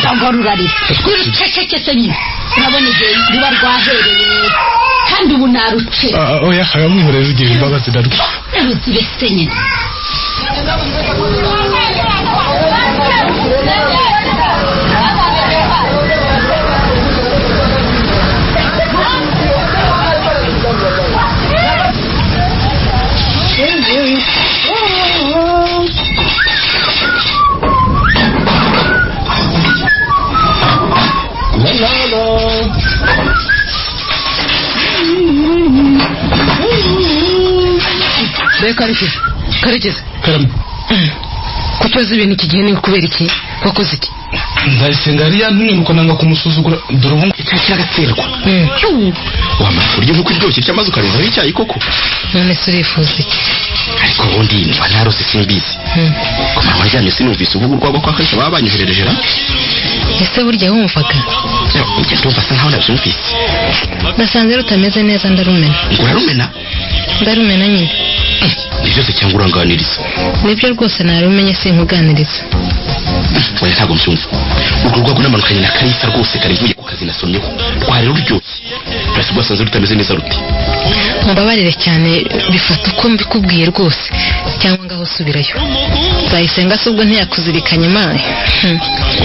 ndagorurarira cecekese nyine urabona igihe riba rwahereye kandi ubu naruce oya mwihoreze ugira imbabazi darwe naruzibese nyine karekezi kutubaza ibintu iki gihe ni kubera iki wakoze iki Ndayisenga yari yantumye nuko nanga kumusuzugura dore ubu icyo agaterwa wamara kurya nk'uko iryoshye cyamaze ukarenzaho icyayi koko none se urifuza iki ariko ubundi mba narose simbizi ku manywa aryamye sinumvise ubugu rwabo kwa Kalisa baba banyoherereje ra ese burya wumvaga njye ndumva asa nkaho nabyumvise nasanze rutameze neza ndarumena ndarumena nyine ni byose cyangwa uranganiriza nibyo rwose narumenye sinkuganiriza oya ntabwo mbyumva urwo rwego namanukanye na Kalisa rwose karivuye ku kazi nasomyeho rwari ruryoshye rwose rwasanze rutameze neza ruti mubabarire cyane bifata uko mbikubwiye rwose cyangwa ngaho subirayo Ndayisenga se ubwo ntiyakuzirikanye mawe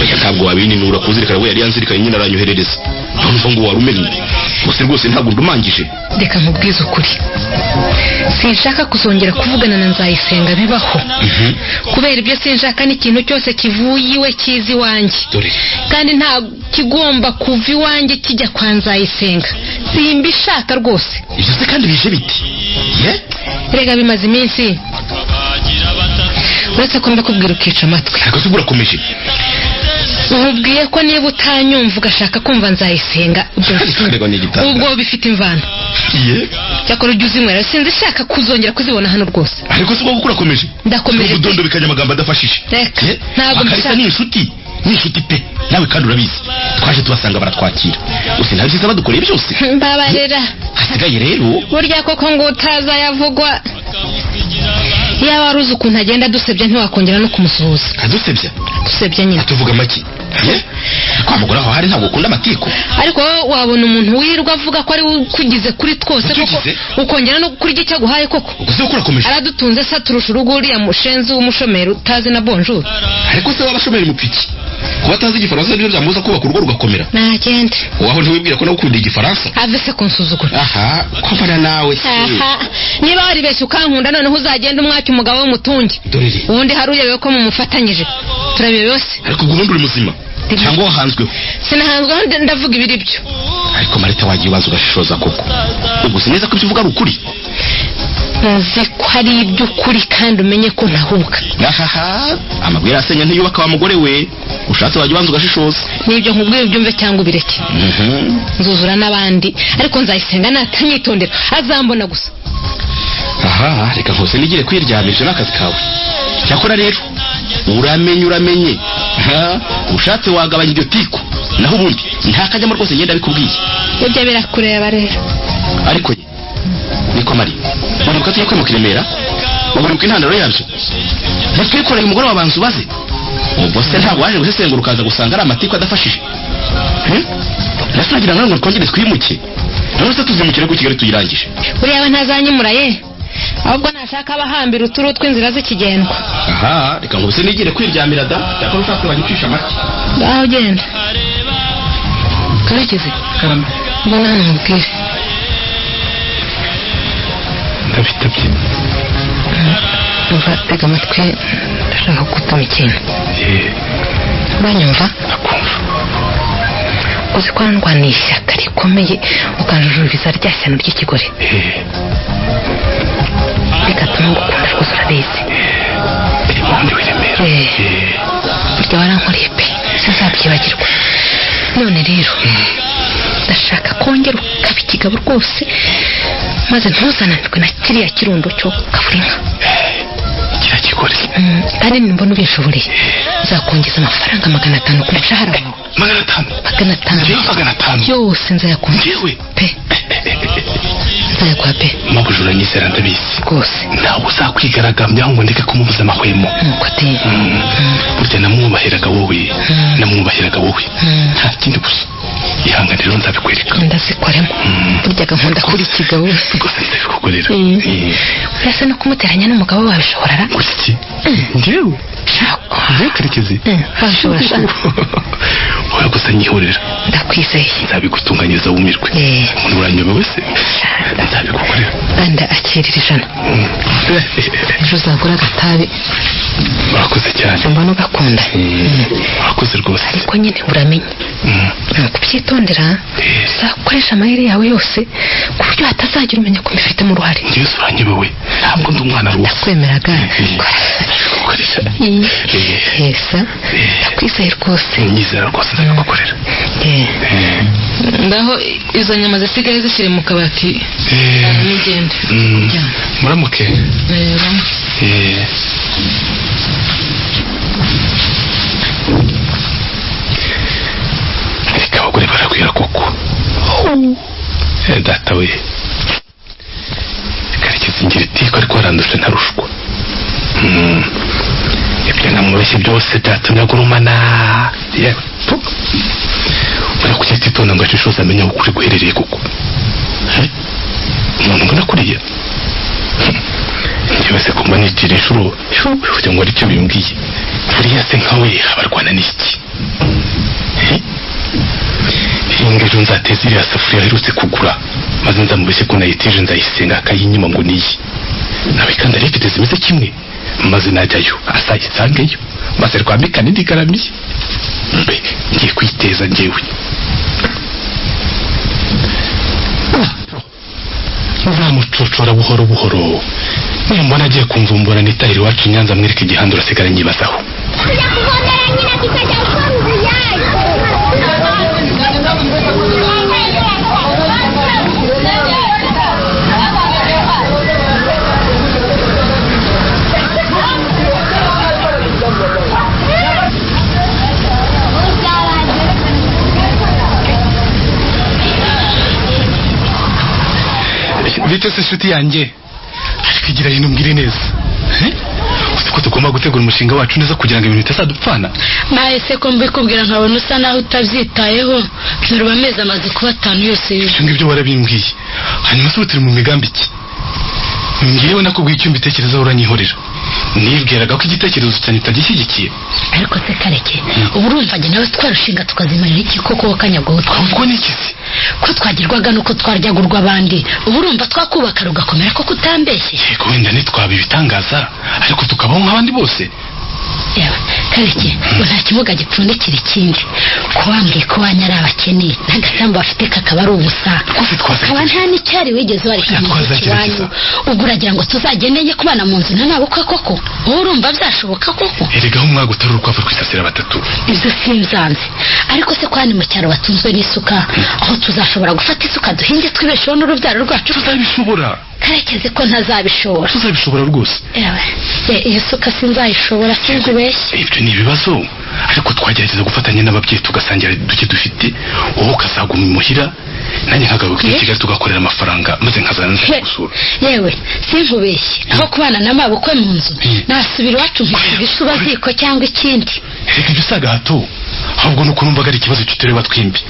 oya ntabwo wabininura kuzirikana we yari yanzirikanye nyine aranyoherereza ntumva ngo warumenye gusa rwose ntabwo ndumangije reka nkubwize ukuri sinshaka kuzongera kuvugana na Nzayisenga bibaho kubera ibyo sinshaka n'ikintu cyose kivuye iwe kizi wanjye kandi nta kigomba kuva iwanjye kijya kwa Nzayisenga simbishaka rwose ibyo se kandi bije biti rega bimaze iminsi uretse ko mbakubwira ukica amatwi ariko se urakomeje nkubwiye ko niba utanyumva ugashaka kumva Nzayisenga ubwo bifite imvano cyakora ujya uzinywera sinzi shaka kuzongera kuzibona hano rwose ariko se ubwo urakomeje ndakomeje ubudondo bikanya amagambo adafashije ntabwo mbishaka ni inshuti pe nawe kandi urabizi twaje tubasanga baratwakira gusa ntabyiza badukoreye byose mbabarera hasigaye rero burya koko ngo utaza yavugwa yaba waruzi ukuntu agenda dusebya ntiwakongera no kumusuhuza dusebya nyine tuvuga make kwa mugore aho hari ntabwo ukunda amatiko ariko wabona umuntu wirwa avuga ko ari ukugize kuri twose koko ukongera no kurya icyo aguhaye koko aradutunze se aturusha urugo uriya mushenzi w'umushomeri utazi na bonjour ariko se w'abashomeri mupiki kuba atazi igifaransa nibyo byamuza kubaka urugo rugakomera nagende waho ntiwibwira ko nawe ukunda igifaransa ave se kunsuzugura kumvana nawe niba waribeshye ukankunda noneho uzagenda umwaka umugabo w'umutungi ubundi hari uyobewe ko mumufatanyije turabebe yose ariko ubwo ubundi uri muzima cyangwa wahanzweho sinahanzweho ndavuga ibiri byo ariko Marita wagiye ubanza ugashishoza koko ubwo sineza ko ibyo uvuga ari ukuri ntuzi ko ari iby'ukuri kandi umenye ko ntahuka amabwire asenya ntiyubaka wa mugore we ushatse wajya ubanza ugashishoza nibyo nkubwira ubyumve cyangwa ubireke nzuzura n'abandi ariko Nzayisenga natanyitondera azambona gusa reka nkose nigire kwiryamisha n'akazi kawe cyakora rero uramenye ushatse wagabanya iryo tiko naho ubundi ntakajyamo rwose ngenda bikubwiye ibyo birakureba rero ariko niko mari uribuka tujya kwimuka i Remera uribuka intandaro yabyo ntitwikoreye umugore wabanza ubaze ubwo se ntabwo waje gusesengura ukaza gusanga ari amatiko adafashije ndetse nagira ngo twongere twimuke none se tuzimukire ku Kigali tuyirangije uriya aba ntazanyimura ahubwo nashaka abahambira uturu tw'inzira z'ikigendwa reka nkubise nigire kwiryamira da cyakora ushatse wagicisha amaki ngaho genda Karekezi mbona hano mubwire ndabitabye umva tega amatwi ndashaka kugutuma ikintu uranyumva nakumva uzi ko ndwaniye ishyaka rikomeye ukanjujuriza rya shyano ry'ikigore bigatuma ngukunda rwose urabizi ubundi wiremera burya warankoreye pe sinzabyibagirwa none rero ndashaka kongera ukaba ikigabo rwose maze ntuzananirwe na kiriya kirundo cyo kavura inka kiriya kigore kandi nimbona ubishoboreye nzakongeza amafaranga 500 ku mushahara wawe 500 yose nzayakumva pe nzayakwa pe mabujura nyizera ndabizi rwose ntawe uzakwigaragambya ngo ndeke kumubuza amahwemo nuko ati burya namwubahiraga wowe nta kindi gusa ihangane rero nzabikwereka ndazikoremo buryaga nkunda kuri ikigabo rwose ndabikukorera urasa no kumuteranya n'umugabo wabishobora iki njyewe Karekezi wabishobora wowe gusa nyihorera ndakwizeye nzabigutunganyiriza wumirwe umuntu uranyuma wese nzabigukorera anda akirira ijana ejo uzagura agatabi urakoze cyane mbona ugakunda urakoze rwose ariko nyine uramenye kubyitondera uzakoresha amayeri yawe yose ku buryo hatazagira umenya ko mbifitemo uruhare njyewe uranyibewe ntabwo ndi umwana rwose ndakwemeraga gukoresha hesa ndakwizeye rwose nyizera rwose ndabigukorera ndaho izo nyama zisigaye zishyire mu kabati n'igende muramuke reka abagore baragwira koko data we Karekezi ngira itiko ariko arandusha ntarushwa ibyo namubeshye byose byatumye agurumana yewe uri kugenda itonda ngo ashishoze amenye aho ukuri guherereye koko umuntu mbona kuriya njyewe se kumva nigira inshuro kugira ngo aricyo bimbwiye buriya se nkawe abarwana n'iki hinga ejo nzateza iriya safuriya aherutse kugura maze nzamubeshye ko nayiteje nzayisenga akayinyima ngo niyi nawe kandi arifite zimeze kimwe maze najyayo asayisangeyo maze rwambika n'indi garamiye mbe ngiye kwiteza njyewe nzamucocora buhoro buhoro nimbona agiye kumvumbura nitahira iwacu i Nyanza mwereka igihanda urasigara nyibazaho bite se nshuti yanjye ariko igira hino mbwire neza uzi ko tugomba gutegura umushinga wacu neza kugira ngo ibintu bitazadupfana mahese ko mbikubwira nkabona usa naho utabyitayeho nturuba amezi amaze kuba 5 yose ibyo ngibyo warabimbwiye hanyuma se turi mu migambi iki ngewe nakubwiye icyo mbitekerezaho uranyihorera nibwiraga ko igitekerezo cyane utagishyigikiye ariko se Kareke ubu urumva njye nawe twarushinga tukazimarira iki koko wakanyagwa ubwo niki se ko twagirwaga nuko twaryaga urw'abandi ubu urumva twakubaka rugakomera ko kutambeshye yego wenda ntitwaba ibitangaza ariko tukabaho nk'abandi bose yewe Kareke nta kimuga gipfundikira ikindi ko wambwiye ko wanyari abakene n'agasambu bafite kakaba ari ubusa kaba nta n'icyari wigeze warihindura ikiwanyu ubwo uragira ngo tuzagendeye kubana mu nzu ntabukwe koko wowe urumva byashoboka koko erega aho umwaga utari urukwavu rwisasira batatu ibyo sinzanze ariko se kwani mu cyaro batunzwe n'isuka aho tuzashobora gufata isuka duhinge twibesheho n'urubyaro rwacu tuzabishobora Karekezi ko ntazabishobora tuzabishobora rwose iyo suka sinzayishobora sinzubeshye ibyo ni ibibazo ariko twagerageza gufatanya n'ababyeyi tugasangira duke dufite wowe ukazaguma imuhira nanjye nkagaruka i Kigali tugakorera amafaranga maze nkazana gusura yewe sinkubeshye aho kubana n'amabukwe mu nzu nasubira iwacu nkishyura isuba ziko cyangwa ikindi reka ibyo usaga hato ahubwo nuko numvaga ari ikibazo kitureba twimbi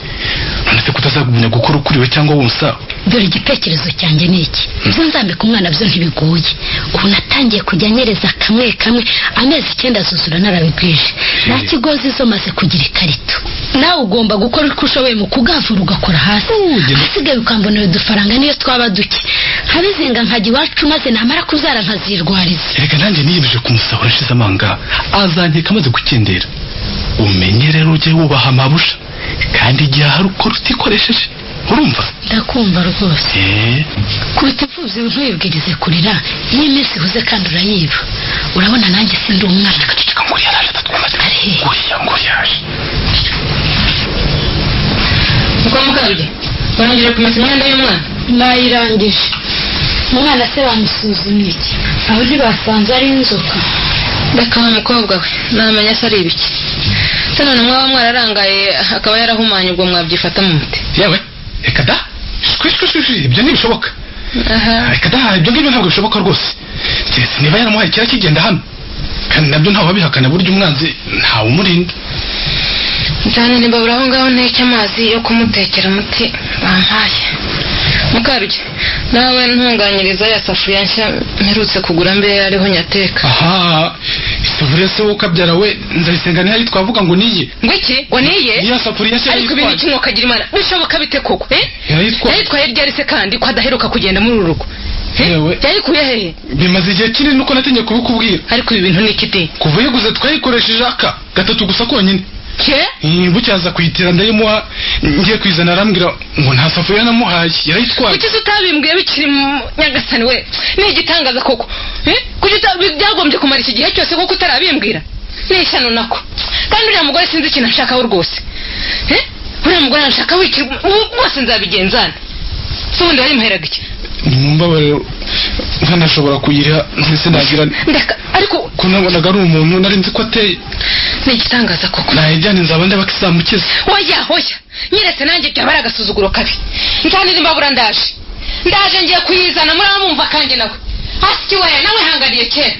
none se kutazagumya gukora ukuriwe cyangwa wonsa dore igitekerezo cyanjye ni iki ibyo nzambika umwana byo ntibigoye ubu natangiye kujya nyereza kamwe amezi 9 azuzura narabigwije nta kigozi zo maze kugira ikarito nawe ugomba gukora uko ushoboye mu kugavura ugakora hasi hasigaye ukambonera udufaranga niyo twaba duke nkabizinga nkajya iwacu maze namara kuzara nkazirwariza reka nanjye niyemeje kumusahura ashize amanga azankeka amaze gukendera umenye rero ujye wubaha amabusha kandi igihe hari ukora utikoresheje urumva ndakumva rwose kuruta imfubyi ntuyibwirize kurira iyo iminsi ihuze kandi urayiba urabona nanjye sindi umwana agaceceka ngo yaraje atatwamaze ngo yaje uko mukaruje barangije kumesa imyenda y'umwana nayirangije umwana se bamusuzumye iki aho ntibasanze ari inzoka ndakaba umukobwa we namenya se ari ibiki se none mwaba mwararangaye akaba yarahumanye ubwo mwabyifata mu mute yewe reka da ibyo ntibishoboka reka daha ibyo ngibyo ntabwo bishoboka rwose niba yaramuhaye kera kigenda hano kandi nabyo ntawe wabihakana burya umwanzi ntawe umurinda nzana nimbabura aho ngaho nteke amazi yo kumutekera umuti bampaye Mukaruge nawe ntunganyiriza ya safuriya nshya mperutse kugura mbe ariho nyateka isafuriya se ukabyara we Nzayisenga ntihari twavuga ngo niye ngo iki ngo niye niya safuriya nshya ariko ibintu kimwe kagira imana bishoboka bite koko yayitwaye ryari se kandi ko adaheruka kugenda muri urugo yayikuye hehe bimaze igihe kinini nuko natinye kubikubwira ariko ibi bintu ni ikiti kuva yiguze twayikoresheje gatatu gusa konyine bucyaza kuyitira ndayimuha ngiye kwizana arambwira ngo nta safuriya namuhaye yarayitwaye kuki utabimbwiye bikiri mu Nyagasani we ni igitangaza koko kuki byagombye kumara iki gihe cyose koko utarabimbwira ni ishyano nako kandi uriya mugore sinzi ikintu ashakaho rwose uriya mugore arashaka wiki rwose nzabigenzana se ubundi wayimuheraga iki nimumbabarire nkanashobora kuyiha ndetse nagira ariko ko nabonaga ari umuntu nari nzi ko ateye ni igitangaza koko nayijyane nzaba ndeba ko izamukiza oya nyeretse nanjye byaba ari agasuzuguro kabi ntandi nimbabura ndaje ngiye kuyizana muramumva kanjye nawe hasi we nawe hangariye kera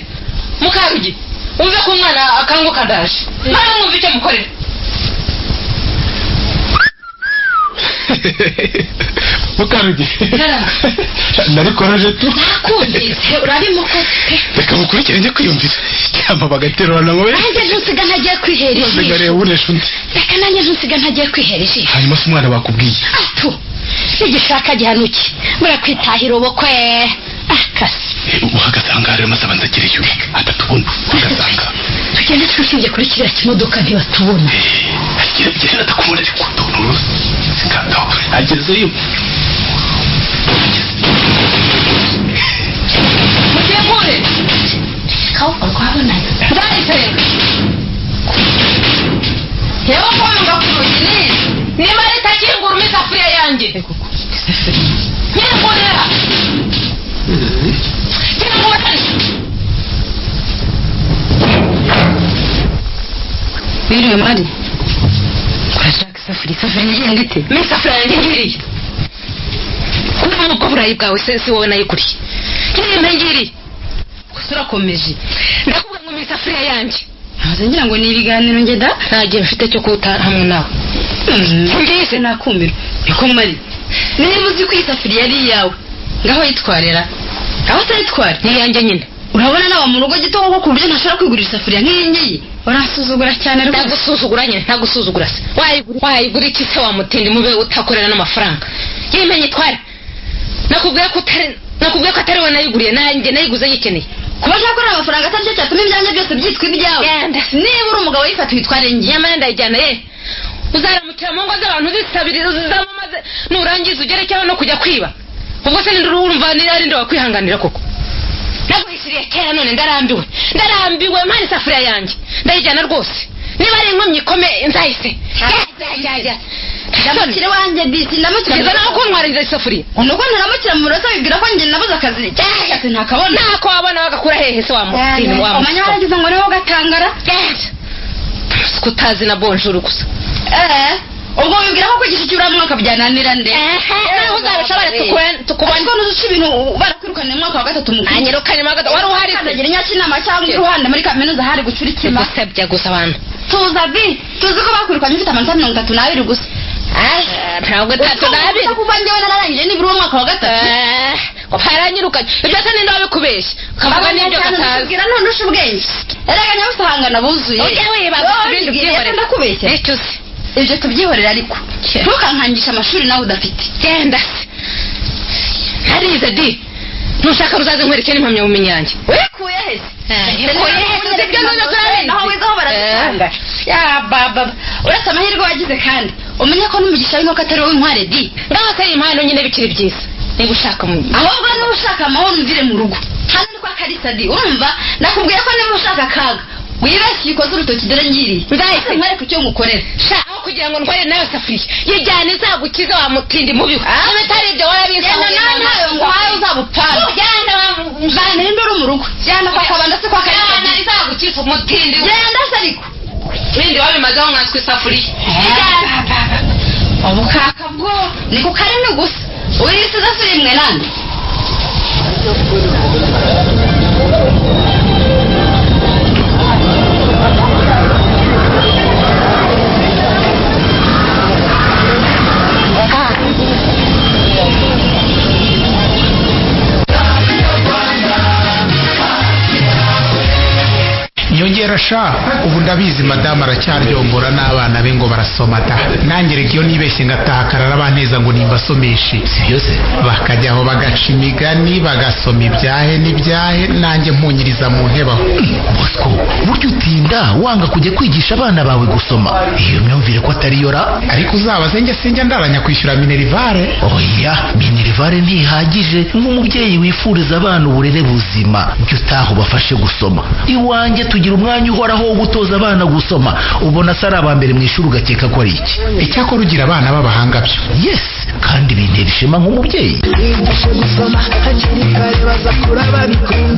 Mukarugi umve ko umwana akanguka ndaje muramumva icyo mukorera Mukarugi narikoraje tu nakumvise urabimukoze reka mukurikire njye kwiyumvira cyangwa bagaterurana ngo nanjye ntusiga ntagiye kwihera ijisho nsigaye uburesha undi reka nanjye ntusiga ntagiye kwihera ijisho hanyuma se umwana bakubwiye atu igishaka gihanuki murakwitahira ubukwe akasi uhagaze ahangaha rero maze abanza agereyo atatubona uhagaze ahangaha tugende twishinge kuri kiriya kimodoka ntibatubona agera atakumura ariko utuntu singataho agezeyo mugiye kure kawo rwabonanye nzayisenga yewe kwanga kurugi niba ritakingura umisafuriya yanjye nyirangurira biriwe mari urashaka isafuriya ngende ite misafuriya yanjye ngiriye kuko nuko burayi bwawe si wowe nayikuriye nyine ngiriye gusa urakomeje ndakubwira ngo misafuriya yanjye ntaze ngira ngo ni ibiganiro njye da ntagiye mfite cyo kuta hamwe nawe ngise nakumira niko mari niba uzi ko isafuriya ari iyawe ngaho yitwarira aho utayitwara ni yanjye nyine urabona nawe mu rugo gito kuko ku buryo ntashobora kwigurira isafuriya nk'iyi ngiyi urasuzugura cyane rwose ntagusuzugura nyine ntagusuzugura se wayigura iki se wamutindi mube utakorera n'amafaranga yimenye itware nakubwiye ko atari we nayiguriye nanjye nayiguze yikeneye kuba ntakorera amafaranga atari cyo cyatuma ibyanjye byose byitwa ibyawe niba uri umugabo wifata witware ngiye nyamara ndayijyana uzaramukira mu ngo z'abantu zisabiriza uzizamo maze nurangiza ugerekeho no kujya kwiba ubwo se ninde urumva ari nde wakwihanganira koko naguhisiriye kera none ndarambiwe mpana isafuriya yanjye ndayijyana rwose niba ari inkomyi ikome nzahise ndamukire wanjye disi ndamukire nawe ko ntwaririza isafuriya nuko ntaramukira mu burasa bibwira ko njye nabuze akazi cyangwa ntakabona ntako wabona bagakura hehe se wamutini umenya waragize ngo niwe ugatangara kutazi na bonjour gusa ubwo wibwira ko kwigisha icyura mwaka byananira nde naho uzabishobora tukubona ariko nuzuca ibintu barakwirukana mu mwaka wa gatatu mukuru anyirukanye mu gatatu wari uhari kazagira inyakinama cyangwa iruhande muri kaminuza hari gucura ikima gusebya gusa abantu tuzi ko bakwirukanye ufite amanota 32 gusa ntabwo 32 kuva njyewe nararangije nibura umwaka wa gatatu ko paranyirukanye ibyo se ninde wabikubeshya kavuga n'ibyo gatazi kugira none usha ubwenge erega nyabusahangana buzuye oya ibindi byihorera ndakubeshya ibyo tubyihorera ariko ntukankangisha amashuri nawe udafite genda harize di ntushaka ruzaze nkwereke n'impamyabumenyi yanjye wikuye hese ibyo none turabona naho wigaho baratanga ya baba uretse amahirwe wagize kandi umenye ko n'umugisha w'inkoko atari wowe inkware di ngaho se impano nyine bikiri byiza niba ushaka ahubwo niba ushaka amahoro umvire mu rugo hano ni kwa Kalisa di urumva nakubwiye ko niba ushaka akaga wibeshye ukoze urutoki dore ngiriye ndahise nkwereka icyo ngukorera aho kugira ngo ntware nawe safuriya yijyane izagukize wa mutindi mubiho bitari ibyo warabisahuye nawe ngo wawe uzabupfana jyana ninde uri mu rugo jyana kwa kabanda se kwa Kalisa jyana izagukize umutindi genda se ariko bindi wabimazeho nkanswe isafuriya ubukaka bwo ni ku karindwi gusa urisize asirimwe nande nyongera sha ubu ndabizi madamu aracyaryombora n'abana be ngo barasoma da nanjye reka iyo nibeshye ngataha karara banteza ngo nimbasomeshe si byose bakajyaho bagaca imigani bagasoma ibyahe n'ibyahe nanjye mpunyiriza mu ntebaho. Bosco buryo utinda wanga kujya kwigisha abana bawe gusoma iyo myumvire ko atari yora ariko uzabaze njye sinjya ndaranya kwishyura minerivare. oya minerivare ntihagije nk'umubyeyi wifuriza abana uburere buzima byo utaho bafashe gusoma iwanjye tugira umwanya uhoraho wo gutoza abana gusoma ubona se ari abambere mu ishuri ugakeka ko ari iki icyakora ugira abana b'abahanga byo. yes kandi bintera ishema nk'umubyeyi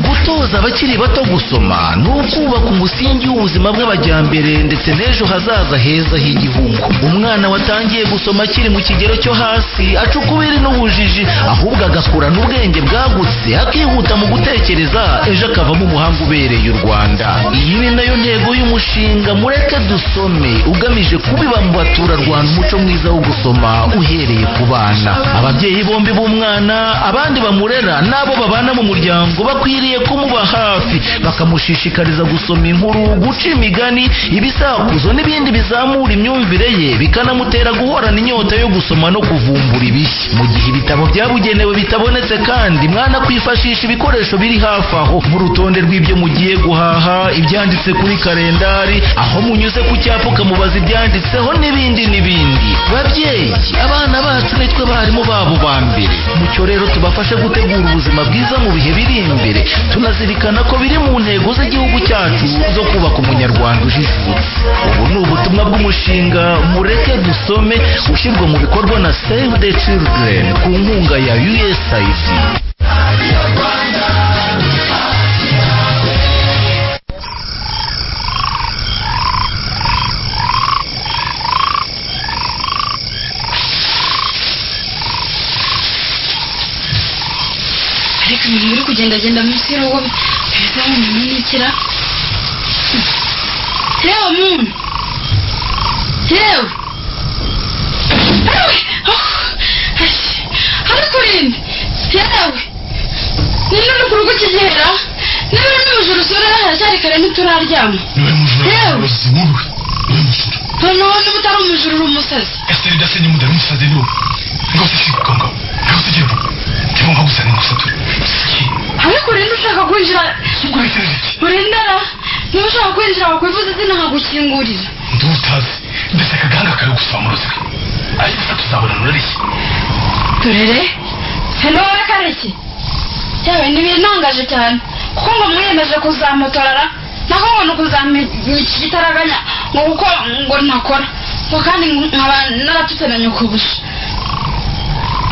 gutoza abakiri bato gusoma ni ukubaka umusingi w'ubuzima bw'abajyambere ndetse n'ejo hazaza heza h'igihugu. umwana watangiye gusoma akiri mu kigero cyo hasi aca ukubiri n'ubujiji ahubwo agakurana ubwenge bwagutse akihuta mu gutekereza ejo akavamo umuhanga ubereye u Rwanda. iyi ni nayo ntego y'umushinga mureke dusome ugamije kubiba mu baturarwanda umuco mwiza wo gusoma uhereye ku bana. ababyeyi bombi b'umwana abandi bamurera n'abo babana mu muryango bakwiriye kumuba hafi bakamushishikariza gusoma inkuru guca imigani ibisakuzo n'ibindi bizamura imyumvire ye bikanamutera guhorana inyota yo gusoma no kuvumbura ibishya. mu gihe ibitabo byabugenewe bitabonetse kandi mwana kwifashisha ibikoresho biri hafi aho nk'urutonde rw'ibyo mugiye guhaha ibyanditse kuri kalendari aho munyuze ku cyapa ukamubaza ibyanditseho n'ibindi n'ibindi. babyeyi abana bacu nitwe barimu babo ba mbere mucyo rero tubafashe gutegura ubuzima bwiza mu bihe biri imbere tunazirikana ko biri mu ntego z'igihugu cyacu zo kubaka umunyarwanda ujijutse. ubu ni ubutumwa bw'umushinga mureke dusome ushyirwa mu bikorwa na Save the Children ku nkunga ya USAID. ariko umuntu uri kugendagenda munsi y'urugo bisa nk'umunikira. yewe muntu yewe ariko urinde yewe niba uri ku rugo ukigera niba uri n'umujura usura haracyari kare ntituraryama. niwe mujura uzimuwe niwe mujura noneho niba utari umujura uri umusazi. esiteri dasenye mudari umusazi niwe ngo sisikuka ngaho ngaho tugenda cyangwa nkagusane ngusature ariko urinde ushaka kwinjira urindara niba ushaka kwinjira wakwivuza izina nkagukingurira. ndutazi ndetse akaganga kari gusobanuza ariko se tuzabona nurariki turere hano wowe kareki yewe ntibinangaje cyane kuko ngo mwiyemeje kuzamutorara naho ngo ni ukuzamiki gitaraganya ngo kuko ngo ntakora ngo kandi nkaba naratutse na nyoko busa.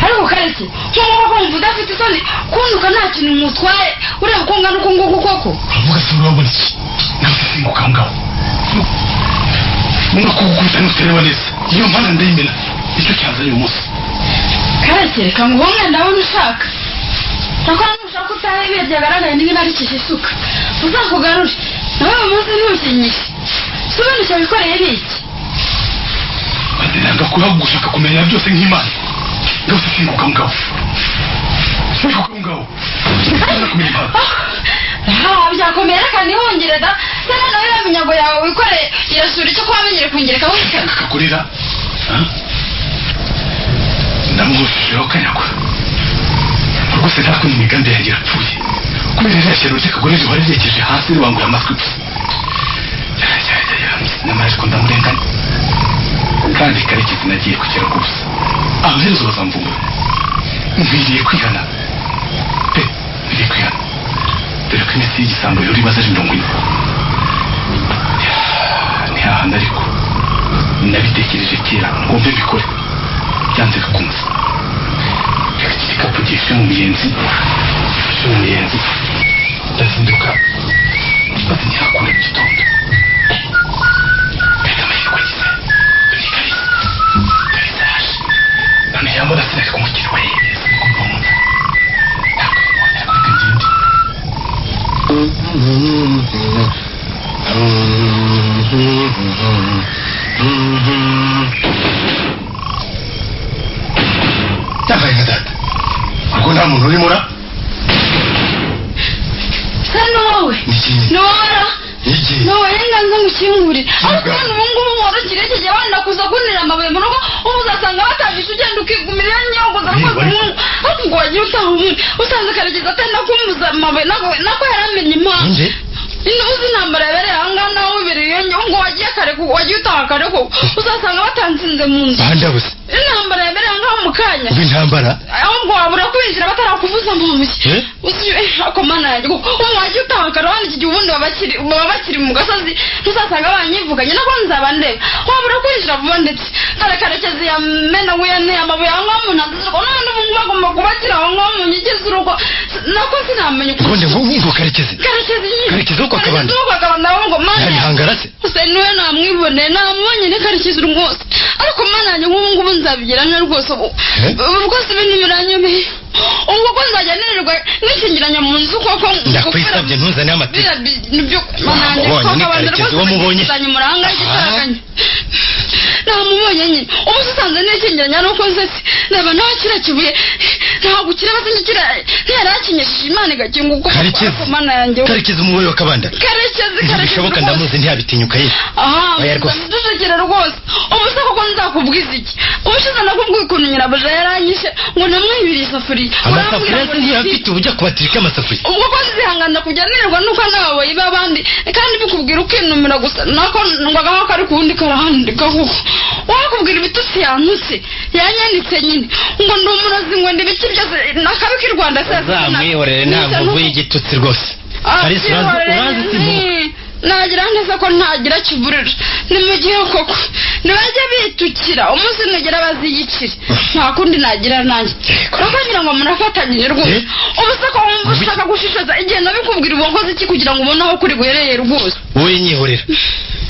ariko kareki nk'uko kumva udafite isoni kunduka nta kintu mutwaye ureba uko ngana uko nguko koko uravuga se urabona iki nawe usisimbuka aho ngaho mwumva ko gukubita n'utereba neza niyo mpamvu ndayimena nicyo cyazanye uyu munsi. kareki reka ngo uwo mwenda wabona ushaka nakora nushaka utaha ibihe byagaragaye niba arikije isuka uzakugarure nawe uyu munsi ntukinyishe si ubundi icyo wikoreye ni iki nanga kuba gushaka kumenya byose nk'imana ngaho usisimbuka aho ngaho usisimbuka aho ngaho byakomeye reka ntihongere da sana nawe ya minyago yawe wikoreye irasura icyo kuba menyere kungereka wihitana akakurira ndamuhushijeho kanyagwa rwose ntatwe mu migambi yanjye irapfuye kubera iriya shyano ry'akagore rihora ryegeje hasi ribanguye amatwi nyamara ariko ndamurenganya kandi karekezi nagiye kugera rwose amaherezo bazamvumbura nkwiriye kwihana pe nkwiriye kwihana dore ko iminsi y'igisambo yari imaze ari 40 ntihahana ariko nabitekereje kera ngombe bikore byanze bikunze reka iki gikapu gishe mu miyenzi ndazinduka maze ntihakure mu gitondo reka amahirwe agize dore karisa yaje none yambona sinari kumukira we neza kuko mbona ntabwo mbona muntu urimo ura Sano wowe Nora Nowe nganza ngukingure ariko n'ubungubu mworo kirekije banda kuza kunira amabuye mu rugo ubuzasanga batamisha ugenda ukigumira nyongo zakoze ariko wagiye utahuye usanze karegeza atenda kumbuza amabuye nako yaramenye impamvu Inuzi nambara yabere hangana ubiriye nyongo wagiye kare ko wagiye utaha kare ko uzasanga batansinze mu nzu bandabuze intambara yabere hangana mu kanya intambara ahubwo wabura kwinjira batarakuvuza mu mugi akomana yaje umwaje utaha kare wandi iki ubundi babakiri mu gasozi uzasanga banyivuganye nako nzaba ndeba wabura kwinjira vuba ndetse karekeze ya mena wene amabuye hangana umuntu aziko none ubu bagomba kubakira hangana mu nyigeze urugo nako sinamenye ubundi ngo karekeze uko akabanda ngo mana hangarase useniwe namwibone namubonye ne karekeze urwose ariko mana yanjye nk'ubu nzabigira na rwose ubu rwose ibintu biranyobeye ubwo ko nzajya nirirwa nishingiranya mu nzu koko ndakwisabye ntuzane amateka nibyo mana yanjye ko abandi rwose nzanye muranga gitaraganye namubonye nyine ubu usanze nishingiranya nuko nzetse naba nawe kirakibuye ntabwo kirabaze ngikira ntiyarakinyeshije Imana igakinguka ko mana yanjye karekeze umuboyi wa kabanda karekeze bishoboka ndamuzi ntiyabitinyuka ye oya rwose dushekera rwose ubu se koko nzakubwiza iki ubushize nakubwiye ukuntu nyirabuja yaranyishe ngo namwibire isafuriya amasafuriya ntiyafite ubujya kubatirika amasafuriya ubwo ko nzihangana kujya nirirwa nuko n'ababoyi b'abandi kandi bikubwira ukinumira gusa nako ngwagaho kari kuwundi karahandika kuko wakubwira ibitutsi yantutse yanyanditse nyine ngo ndi umurozi ngo ndi biki byose n'akabi k'i Rwanda se zamwihorere nta mvuvu y'igitutsi rwose Kalisa urazi simpuka nagira neza ko ntagira kivurira ni mu gihe koko nibajya bitukira umunsi nugera baziyicire nta kundi nagira nanjye bakagira ngo murafatanyije rwose ubuse ko wumva ushaka gushishoza igihe nabikubwira ubukoze iki kugira ngo ubone aho kuri guhereye rwose wowe nyihorera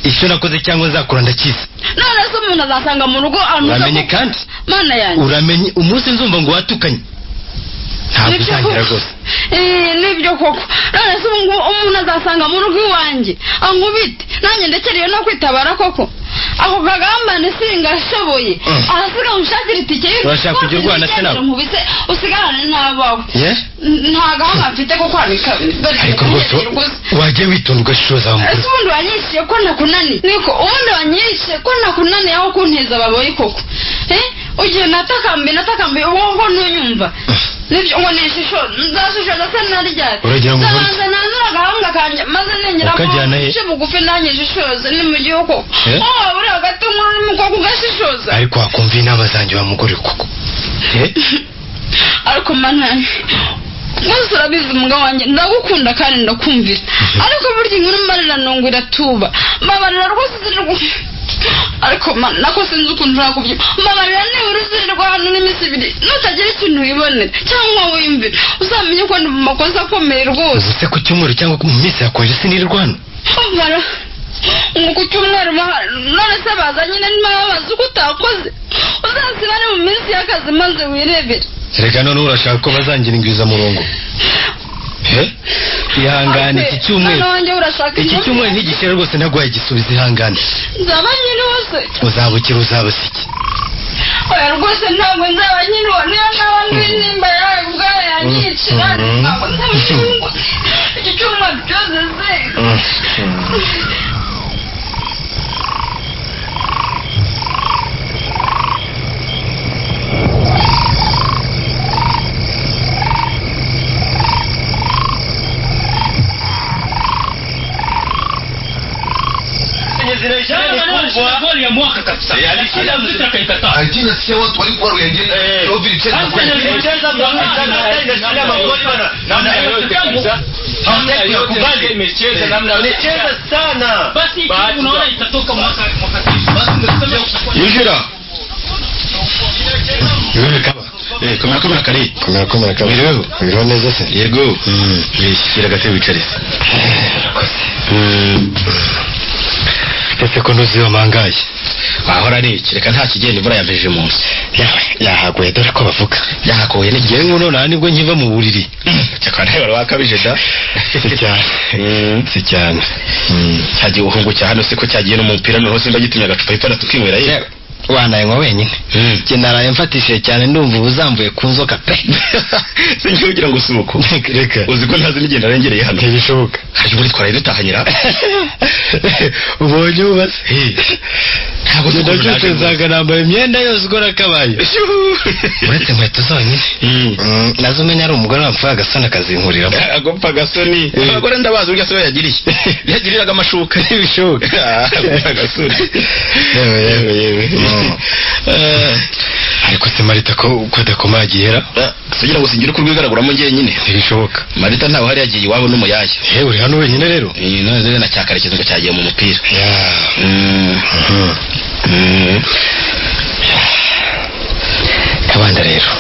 icyo nakoze cyangwa nzakora ndakiza none se umuntu azasanga mu rugo uramenye kandi mana yanjye uramenye umunsi nzumva ngo watukanye ntabwo utangira rwose nibyo koko none se umuntu azasanga mu rugo iwanjye ankubite nanjye ndekereye no kwitabara koko ako kagambane singashoboye ahasiga mushakira itike urashaka kujya urwana se nawe nkubise usigarane n'abawe nta gahanga mfite ko kwabika ariko rwose wajya witonda ugashishoza wa mukuru ese ubundi wanyishiye ko nakunaniye niko ubundi wanyishiye ko nakunaniye aho kunteza ababoyi koko ugiye natakambiye uwo ntunyumva nibyo ngo nishisho nzashishoza se naryari uragira ngo nzabanza nanzura agahanga kanjye maze nengera nce bugufi nanjye shishoze ni mu gihugu uri hagati mu koko ugashishoza ariko wakumva inama zanjye wa mugore koko ariko mana mwese urabizi umugabo wanjye ndagukunda kandi ndakumvira ariko burya inkuru mbarira nungu iratuba mbabarira rwose ariko nako sinzi ukuntu urakubye mbabarira nibura uzirirwa hano n'iminsi ibiri nutagira ikintu wibonera cyangwa wiyumvira uzamenye ko ndi mu makosa akomeye rwose ubuse ku cyumweru cyangwa mu minsi yakonje sinirirwa hano mbara ngo ku cyumweru none se baza nyine ntibababaza uko utakoze uzasibane mu minsi y'akazi maze wirebere reka none urashaka ko bazangira ingwizamurongo ihangane iki cyumweru ntigishira rwose nagwaye igisubizo ihangane nzaba nyine wose uzabukira uzabusiki oya rwose ntabwo nzaba nyine uwo niyo naba n'intimba yawe ubwayo yanyicira ntabwo nzaba nyine iki cyumweru cyose se goli ya mwaka kabisa. Alishinda mzita kaikataa. Argentina sio watu walikuwa wengine. Ndio vile cheza kwa cheza kwa Argentina magoli bana. Namna yote kabisa. Hamtaki kukubali imecheza namna imecheza sana. Basi unaona itatoka mwaka kesho. Basi ndio Yujira. Wewe kama komera kare wewe neza se yego yishyira gatebe wicare ese ko ntuzi wamangaye wahora ari iki reka nta kigenda imvura yambeje munsi yahagoye dore ko bavuga yahagoye n'igihe nkuno nta nibwo nkiva mu buriri cyakora nawe wakabije da si cyane cyagiye uhunguka hano se ko cyagiye no mu mupira no hose ndagitumye agacupa ipana tukinywera ye wanayanywa wenyine njye naraye mfatishije cyane ndumva ubuzambuye ku nzoka pe sinjye ugira ngo usubuko reka uzi ko ntazi n'igenda arengereye hano ntibishoboka hari muri twaraye dutahanyira ubonye ubaze ntabwo ndacutezaga nambaye imyenda yose uko nakabaye uretse inkweto zonyine nazo umenya ari umugore wamfuye agasoni akazinkuriramo agopfa agasoni abagore ndabazi urya siwe yagiriraga amashuka ntibishoboka agasoni yewe ariko se Marita ko adakoma yagihera sugira ngo singire kurwigaraguramo njye nyine ntibishoboka Marita ntawe hari yagiye iwabo n'umuyaya uri hano wenyine rero none na cyakarekezo ngo cyagiye mu mupira Kabanda rero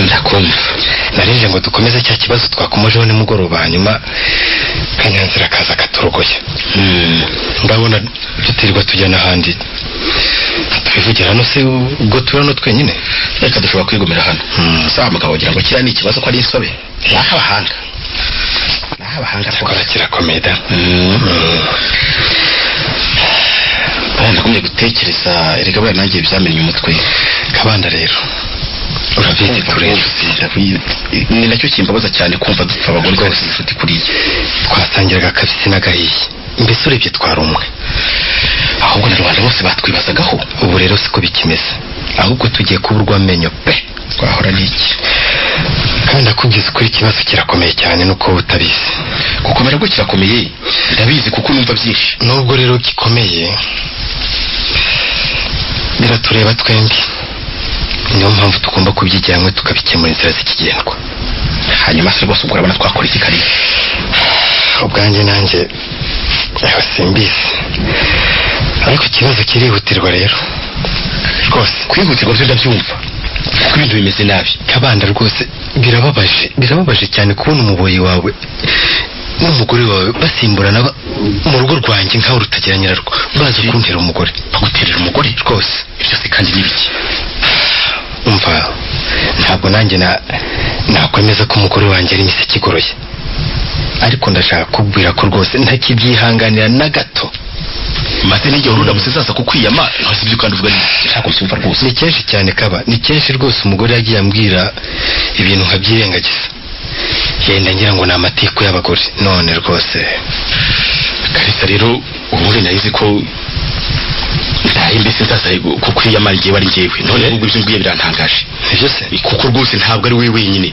ndakumva narije ngo dukomeze cya kibazo twakomojeho nimugoroba hanyuma Kanyanzira akaza akaturogoya ndabona tutirirwa tujyana ahandi tubivugira hano se ubwo turano twenyine reka dushobora kwigomera hano sawa mugabo wagira ngo kiriya ni ikibazo ko ari insobe naho abahanga cyakora kirakomeye da ndakumye gutekereza erega buriya nanjye byamenye umutwe Kabanda rero urabizi turere ni nacyo kimbabaza cyane kumva dupfa abagore rwose inshuti kuriya twasangiraga akabisi n'agahiye mbese urebye twari umwe ahubwo na rubanda bose batwibazagaho ubu rero siko bikimeze ahubwo tugiye kuburwa amenyo pe twahora n'iki kandi akubwiza ukuri ikibazo kirakomeye cyane nuko utabizi gukomera bwo kirakomeye ndabizi kuko numva byinshi nubwo rero gikomeye biratureba twembi niyo mpamvu tugomba kubyigira hamwe tukabikemura inzira zikigendwa hanyuma se rwose ubwo urabona twakora iki kari ubwanjye nanjye simbizi ariko ikibazo kirihutirwa rero rwose kwihutirwa byo ndabyumva kuko ibintu bimeze nabi Kabanda rwose birababaje cyane kubona umuboyi wawe n'umugore wawe basimburana mu rugo rwanjye nkaho rutagira nyirarwo baza kuntera umugore baguterera umugore rwose ibyo se kandi n'ibiki umva ntabwo nanjye nakwemeza ko umugore wanjye ari imiseke igoroye ariko ndashaka kubwira ko rwose ntakibyihanganira na gato maze n'igihe urundamutse zaza kukwiyama ntazi ibyo kandi uvuga nshaka kubyumva rwose ni kenshi cyane Kaba ni kenshi rwose umugore yagiye ambwira ibintu nkabyirengagiza yenda ngira ngo ni amatiku y'abagore none rwose Kalisa rero ubundi narizi ko ndaye mbese nzaza kukwiyama igihe wari njyewe none ubwo ibyo mbwiye birantangaje nibyo se kuko rwose ntabwo ari we wenyine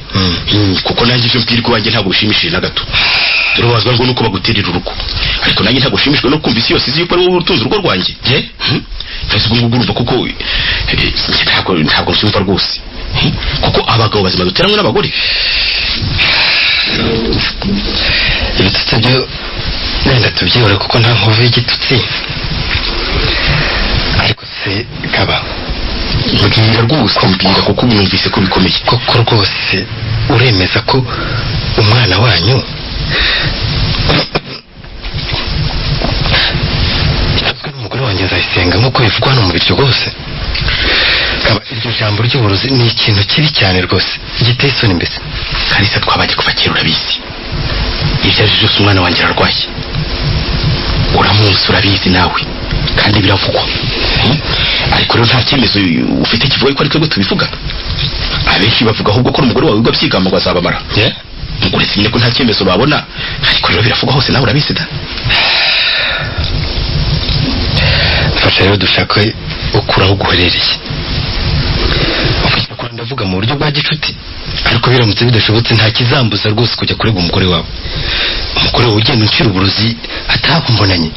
kuko nanjye ibyo mbwirwa iwanjye ntabwo bishimishije na gato turabazwa ngo nuko baguterera urugo ariko nanjye ntabwo ushimishijwe no kumva isi yose izi yuko ari wowe utunze urugo rwanjye mbese ubwo ngubwo urumva kuko ntabwo mbyumva rwose kuko abagabo bazima duteranwe n'abagore ibitutsi byo wenda tubyibura kuko nta nkovu y'igitutsi ariko se Kaba mbwira rwose mbwira kuko mwumvise ko bikomeye koko rwose uremeza ko umwana wanyu icyazwe n'umugore wanjye Nzayisenga nk'uko bivugwa hano mu biryo rwose Kaba iryo jambo ry'uburozi ni ikintu kibi cyane rwose giteye isoni mbese Kalisa twabajye kuva kera urabizi ibyo ari byose umwana wanjye ararwaye uramuzi urabizi nawe kandi biravugwa ariko rero nta cyemezo ufite kivuga ko ari twebwe tubivuga abenshi bavuga ahubwo ko umugore wawe wiga byigamba ngo azabamara uretse nyine ko nta cyemezo babona ariko rero biravugwa hose nawe urabizi da fasha rero dushaka ukuraho guherereye ndavuga mu buryo bwa gicuti ariko biramutse bidashobotse nta kizambuza rwose kujya kurega umugore wawe ugenda uncira uburozi atakumbonanye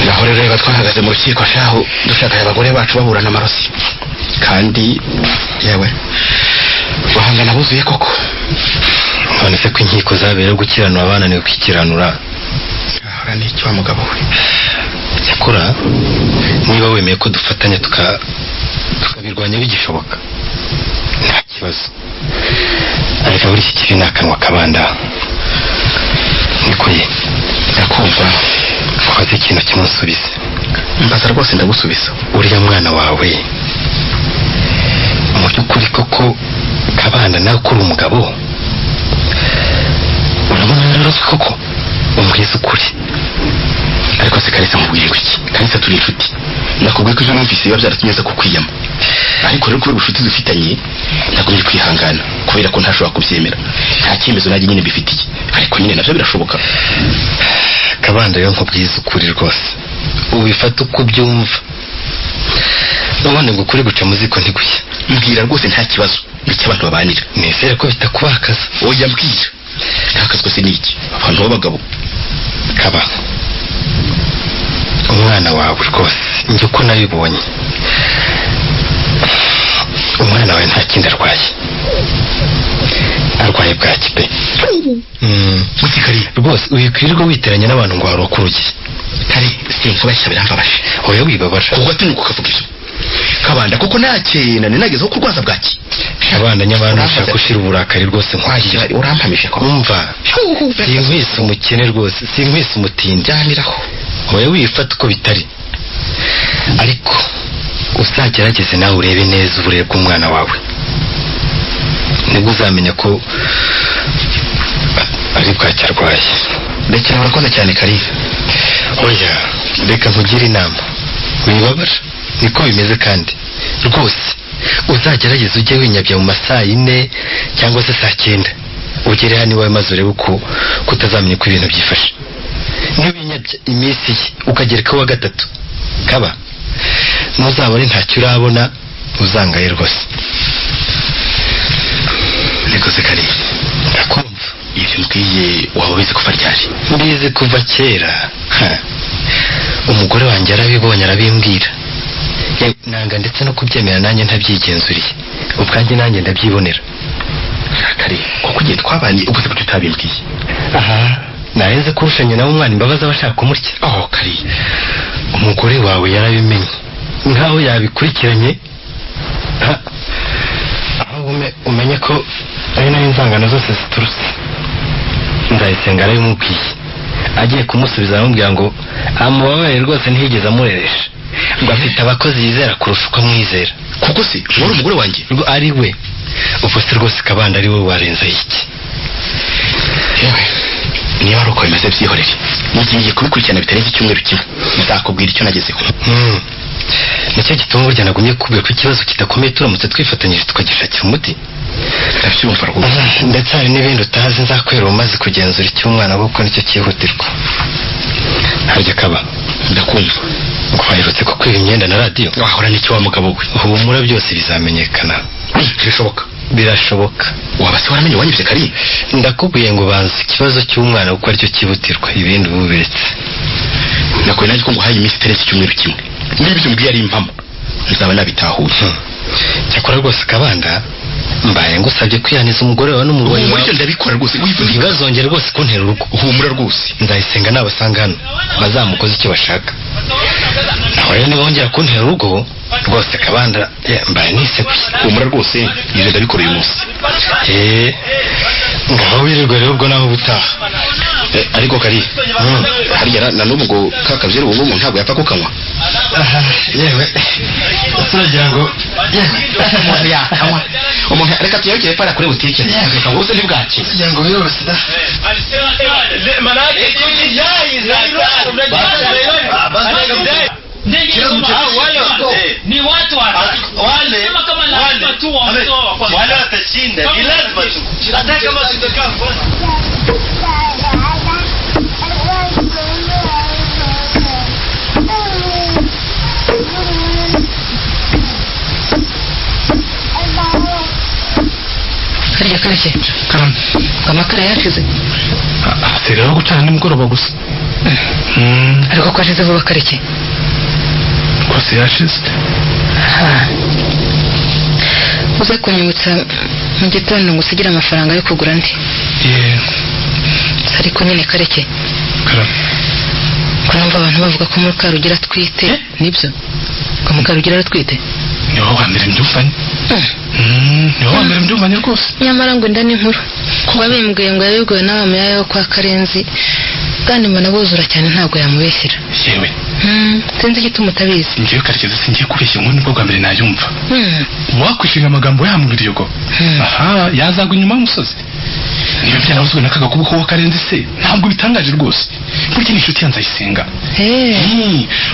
naho rero reba twahagaze mu rukiko shaho dushaka abagore bacu baburana amarosi kandi yewe bahangana buzuye koko none se ko inkiko zabera gukiranura abananiwe kwikiranura ahora n'icyo wa mugabo we cyakora niba wemeye ko dufatanya tukabirwanya bigishoboka nta kibazo ariko buri iki kibi ni akanwa Kabanda niko ye ndakumva ukoze ikintu kimusubize mbaza rwose ndagusubiza uriya mwana wawe mu by'ukuri koko Kabanda nawe kuri umugabo urabona rero koko umubwiza ukuri ariko se Kalisa mubwiye iki? Kalisa turi inshuti, nakubwiye ko izo numvise biba byaratumye za kukwiyama, ariko rero kubera ubushuti dufitanye ndakomeje kwihangana kubera ko ntashobora kubyemera, nta cyemezo najye nyine bifitiye, ariko nyine navyo birashoboka. Kabanda yo nkubwiza ukuri rwose, ubifata uko byumva, none ngo kuri guca muziko ntigushya. Mbwira rwose nta kibazo, nicyo abantu babanira. Nizere ko bitakubakaza. Oya mbwira, ntakazwa se niki abantu b'abagabo. Kaba, umwana wawe rwose njye uko nabibonye, umwana wawe nta kindi arwaye bwaki pe. Mutikari rwose uyikwirirwa witeranya n'abantu ngo warokuruye. Kare sinkubashya birambabaje. Oya wibabaje kuko atinyuka ukavuga ibyo. Kabanda koko nakena ninagezeho kurwaza bwaki. Abana nyabana ushaka gushira uburakari rwose nkwakira urampamisha ko. Umva, sinkwise umukene rwose, sinkwise umutindi. Janiraho. Oya wifata uko bitari, ariko uzagerageze nawe urebe neza uburere bw'umwana wawe, nibwo uzamenya ko ari bwaki arwaye. Ndekera urakoze cyane Kari. Oya reka nkugire inama, wibabara niko bimeze, kandi rwose uzagerageze ujye winyabya mu masaa 4 cyangwa se saa 9 ugere hano iwawe maze urebe uko kutazamenya uko ibintu byifashe. Ntibinyabya iminsi ukagereka wa gatatu, Kaba ntuzabone ntacyo urabona uzangaye rwose. Nikoze Kari, ndakumva. Ibyo mbwiye waba ubizi kuva ryari? Mbizi kuva kera. Umugore wanjye arabibonye arabimbwira, nanga ndetse no kubyemera nanjye ntabyigenzuriye, ubwanjye nanjye ndabyibonera. Kari kuko ugiye twabanye ubuze ko tutabimbwiye. Naheze kurushanya nawe umwana imbabazi abashaka kumurya. Kari, umugore wawe yarabimenye nkaho yabikurikiranye, aho umenye ko ari nayo inzangano zose ziturutse. Nzayisenga arabimubwiye, agiye kumusubiza aramubwira ngo amubabarire rwose ntiyigeze amureresha, ngo afite abakozi yizera kurusha uko amwizera. Kuko se wari umugore wanjye? Ngo ari we. Ubwo se rwose Kabanda ari we warenza iki? Yewe niba ari uko bimeze byihorere, ngiye kubikurikirana bitarenze icyumweru kimwe, nzakubwira icyo nagezeho. Nicyo gituma burya nagumye kubwira ko ikibazo kidakomeye turamutse twifatanyije tukagishakira umuti. Ndabyumva rwose. Ndetse hari n'ibindi utazi nzakwera umaze kugenzura icy'umwana kuko nicyo cyihutirwa. Harya Kaba, ndakumva. Ngo waherutse ko kwiba imyenda na radiyo? Wahora n'icyo wa mugabo we. Humura byose bizamenyekana. Birashoboka. Birashoboka. Waba se waramenye wanyibye Kari? Ndakubwiye ngo banze ikibazo cy'umwana kuko aricyo cyihutirwa, ibindi ubu biretse. Nakwiye nanjye ko nguhaye iminsi itarenze icyumweru kimwe. Niba ibyo mbwiye ari impamo nzaba nabitahuye. Cyakora rwose Kabanda, mbaye ngusabye kwihaniza umugore wawe n'umurwayi wawe. Icyo ndabikora rwose, ntibazongere rwose kuntera urugo. Humura rwose. Nzayisenga nabasanga hano bazamukoze icyo bashaka. Nawe rero nibongera kuntera urugo rwose Kabanda mbaye nisekuye. Humura rwose, ije ndabikora uyu munsi. Ngaho wirirwa rero ubwo naho ubutaha. Ariko Kari, hariya na n'ubu ngo kakabyeru ubu ngubu ntabwo yapfa kukanywa. Yewe turagira ngo umuntu yakanywa, umuntu reka tuyagire para kuri butike ubuze ntibwaki kugira ngo birose da manake ni watu wale watashinda, ni lazima tu hata kama tutakaa Harya Karake, Karame, amakara yashize. Rero gucana nimugoroba gusa. Ariko ko ashize vuba Karake. Kose yashize. Uze kunyibutsa mu gitondo ngo usigire amafaranga yo kugura andi. Ariko nyine Karake. Karame. Ko numva abantu bavuga ko Mukarugira twite, nibyo? Ko Mukarugira atwite? Niho wambere mbyumvanye. Niho wambere mbyumvanye rwose. Nyamara ngo ndani inkuru. Kuba bimbwiye ngo yabibwiwe n'abamuyaye yo kwa Karenzi. Kandi mbona buzura cyane ntabwo yamubeshyira. Yewe. Sinzi igituma utabizi. Ngiye Karekezi singiye kubeshya ngo nibwo bwa mbere nayumva. Wakwishinga amagambo yambwiriye uko. Yazagwa inyuma y'umusozi. niba byaravuzwe n'akaga kuboko w'akarenze se ntabwo bitangaje rwose burya ni inshuti ya Nzayisenga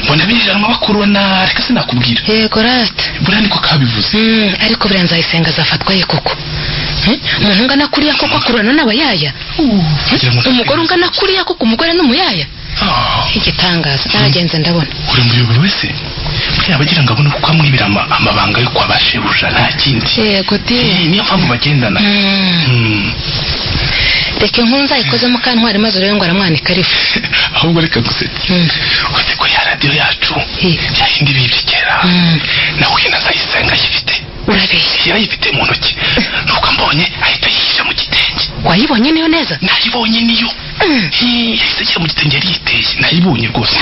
mbona binjiramo bakurana reka sinakubwira yego rata buriya niko kabivuze ariko buriya Nzayisenga azafatwa ye koko umuntu ungana kuriya koko akurana n'abayaya umugore ungana kuriya koko umugore n'umuyaya igitangaza naragenze ndabona uri muyoboro wese abagira ngo abone uko amwibira amabanga yo kwa bashebuja nta kindi yego niyo mpamvu bagendana reka inkuru nzayikozemo kantwari maze urebe ngo aramwanika arifu ahubwo reka gusetse uzi ko ya radiyo yacu yahindi bibye kera nawe Nzayisenga ayifite urabeshya yarayifite mu ntoki nuko mbonye ahita yihisha mu gitenge wayibonye niyo neza nayibonye niyo yahise agira mu gitenge yari yiteye nayibonye rwose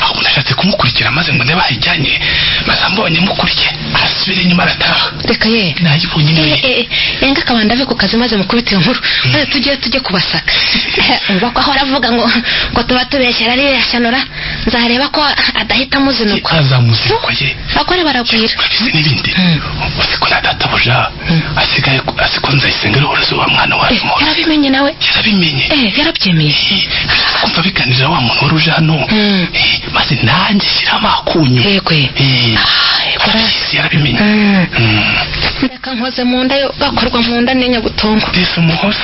ahubwo nashatse kumukurikira maze ngo ndebe ayijyanye maze mbonye mukurikiye arasubira inyuma arataha reka ye nayibonye niyo yenga akabanda ave ku kazi maze mukubita iyo nkuru maze tujye kubasaka umva ko ahora avuga ngo tuba tubeshyera ari yashanura nzareba ko adahita amuzinukwa azamuzinukwa ye bakore baragwira n'ibindi uzi ko na databuja asigaye ko Nzayisenga ari uruzi wa mwana wa yarabimenye nawe yarabimenye yarabyemeye kumva biganirira wa muntu wari uje hano maze nanjye shyiramo akunyu yego yarabimenye reka nkoze mu nda yo gakorwa mu nda n'inyabutongo mbese umuhoza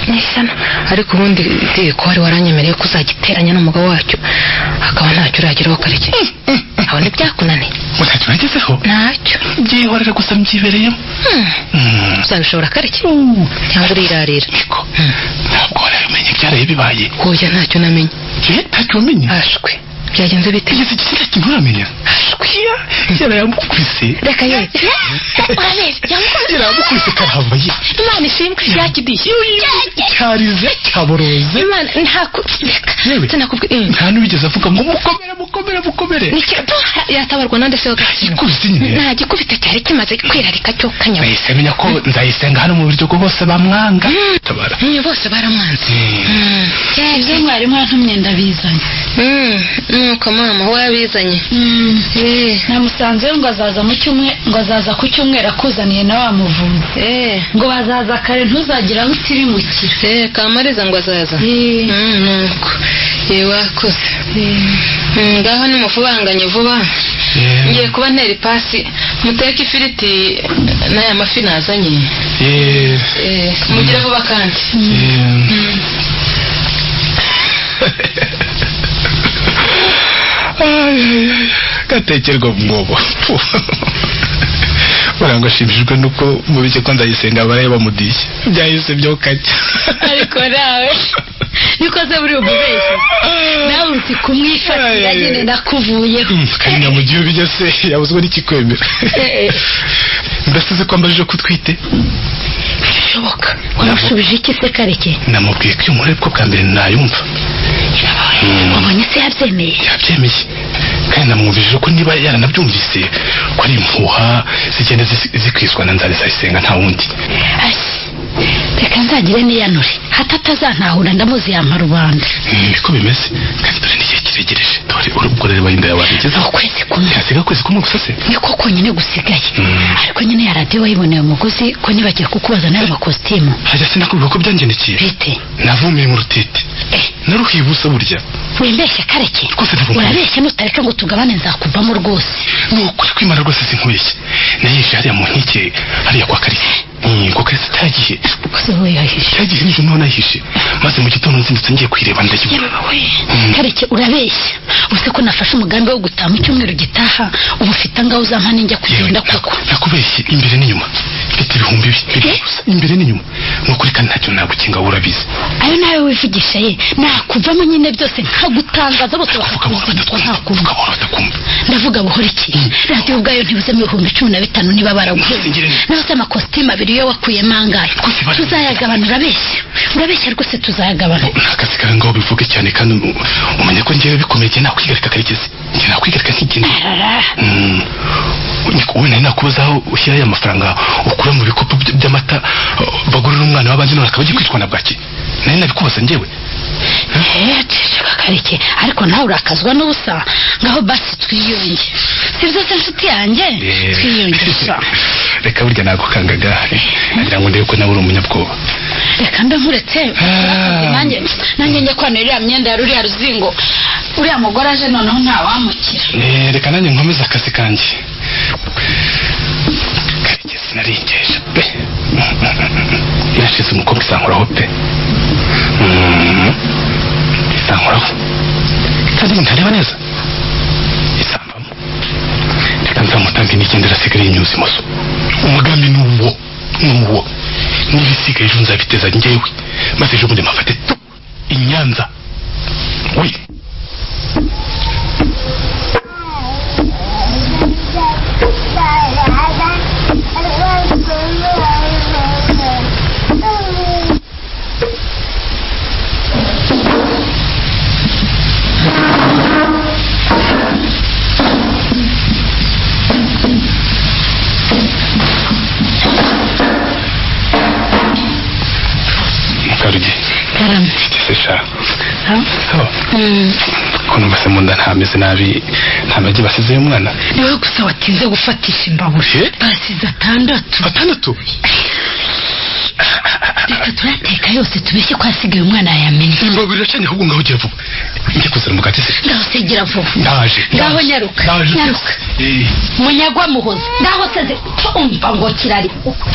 nisana ariko ubundi ko wari waranyemereye ko uzagiteranya n'umugabo wacyo akaba ntacyo urageraho kareke aho ntibyakunaniye ntacyo uragezeho ntacyo byihorera gusa mbyibereyemo uzabishobora kareke cyangwa urirarira niko ntabwo warabimenye byaraye bibaye hoya ntacyo namenye ntacyo wamenye ashwe byagenze bite igeze igitsina kintu uramenya ashwiya yarayamukubise reka ye urabeshya yaramukubise karahava ye Imana ishimwe yakidishye cyarize cyaboroze Imana ntakureka sinakubwiye nta n'ubigeze avuga ngo mukomere yatabarwa nande se nta gikubita cyari kimaze kwirarika cyo kanyawe wese menya ko Nzayisenga hano mu buryo bwo bose bamwanga tabara bose baramwanze ibyo mwarimu yantumye ndabizanye nuko mama wabizanye namusanzeyo ngo azaza ngo azaza ku cyumweru akuzaniye na wa muvuzi ngo bazaza kare ntuzagira aho utirimukira kamariza ngo azaza nuko wakoze ngaho nimufubanganye vuba ngiye kuba ntera ipasi muteke ifiriti n'aya mafi nazanye mugire vuba kandi gatekerwa mwobo barangwa ashimishijwe nuko mubike ko Nzayisenga baraye bamudishye byahise byo kajya ariko nawe niko se buri ububeshye nawe uzi kumwifatira nyine nakuvuyeho kandi mu gihe bijya se yabuzwe n'ikikwemera mbese ko ambajije kutwite bishoboka wamushubije iki se kareke namubwiye ko inkuru aribwo bwa mbere nayumva wabonye se yabyemeye kandi namwumvishije ko niba yaranabyumvise ko ari impuha zigenda zikwizwa na Nzayisenga nta wundi reka nzagire niyanure hatatazantahura ndamuzi yampa rubanda niko bimeze kandi dore n'igihe kiregereje dore urubwo rero bayinda yabagezeho ukwezi kumwe hasigaye ukwezi kumwe gusa se niko konyine gusigaye ariko nyine ya radiyo wayiboneye umugozi ko nibagiye kukubaza n'ayo makositimu hajya sinakubwira ko byangendekeye bite navumiye mu rutete naruhiye ubusa burya wembeshya kareke urabeshya nutareka ngo tugabane nzakuvamo rwose ni ukuri kwimana rwose sinkubeshye nayishe hariya mu nkike hariya kwa Karisi ngo Karisi cyagiye cyagiye nijoro niho nayihishe maze mu gitondo nzindutse ngiye kwireba ndayibura kareke urabeshya use ko nafashe umugambi wo gutaha mu cyumweru gitaha ubu ufite ngaho uzampa ninjya kugenda koko nakubeshye imbere n'inyuma mfite ibihumbi bibiri gusa imbere n'inyuma ni ukuri kandi ntacyo nagukinga urabizi ayo nawe wivugisha ye nakuvamo nyine byose nkagutangaza bose bakakuvuga ntakumva ndavuga buhora iki radiyo ubwayo ntibuzemo ibihumbi 15 niba baraguheze naho se amakositimu abiri yo wakuyemo angahe tuzayagabana urabeshya rwose tuzayagabana n'akazi kawe ngaho bivuge cyane kandi umenye ko ngewe bikomeye cyane nakwigarika karekezi njye nakwigarika nk'igini wowe nari nakubaza aho ushyirayo amafaranga ukura mu bikopo by'amata bagurira umwana w'abandi none akaba agiye kwicwa na bwaki nari nabikubaza njyewe kareke ariko nawe urakazwa n'ubusa ngaho basi twiyunge si byose nshuti yanjye twiyunge reka burya nagukangaga nagira ngo ndebe ko nawe uri umunyabwoba. Reka ndamuretse nanjye njye kwana iriya myenda ya ruriya ruzingo uriya mugore aje noneho ntawamukira. Reka nanjye nkomeze akazi kanjye. Karekezi naringeje pe irashize umukobwa isankuraho pe isankuraho kandi ntareba neza isambamo. Reka nzamutange n'igendera asigaye inyuzi imoso. Umugambi n'uwo n'ibisigaye ejo nzabiteza njyewe maze ejo bundi mafate tu inyanza we. Sesha. Kono base munda ntameze nabi ntamagi basize umwana. Niwe gusa watinze gufatisha imbabura. Basize 6. Reka turateka yose tubeshye ko hasigaye umwana yamenye. Imbabura iracanye ahubwo ngaho gira vuba. Njye kuzana umugati se. Ngaho segera vuba. Ndaje. Ngaho nyaruka. Munyagwa muhoza. Ngaho seze umva ngo kirari.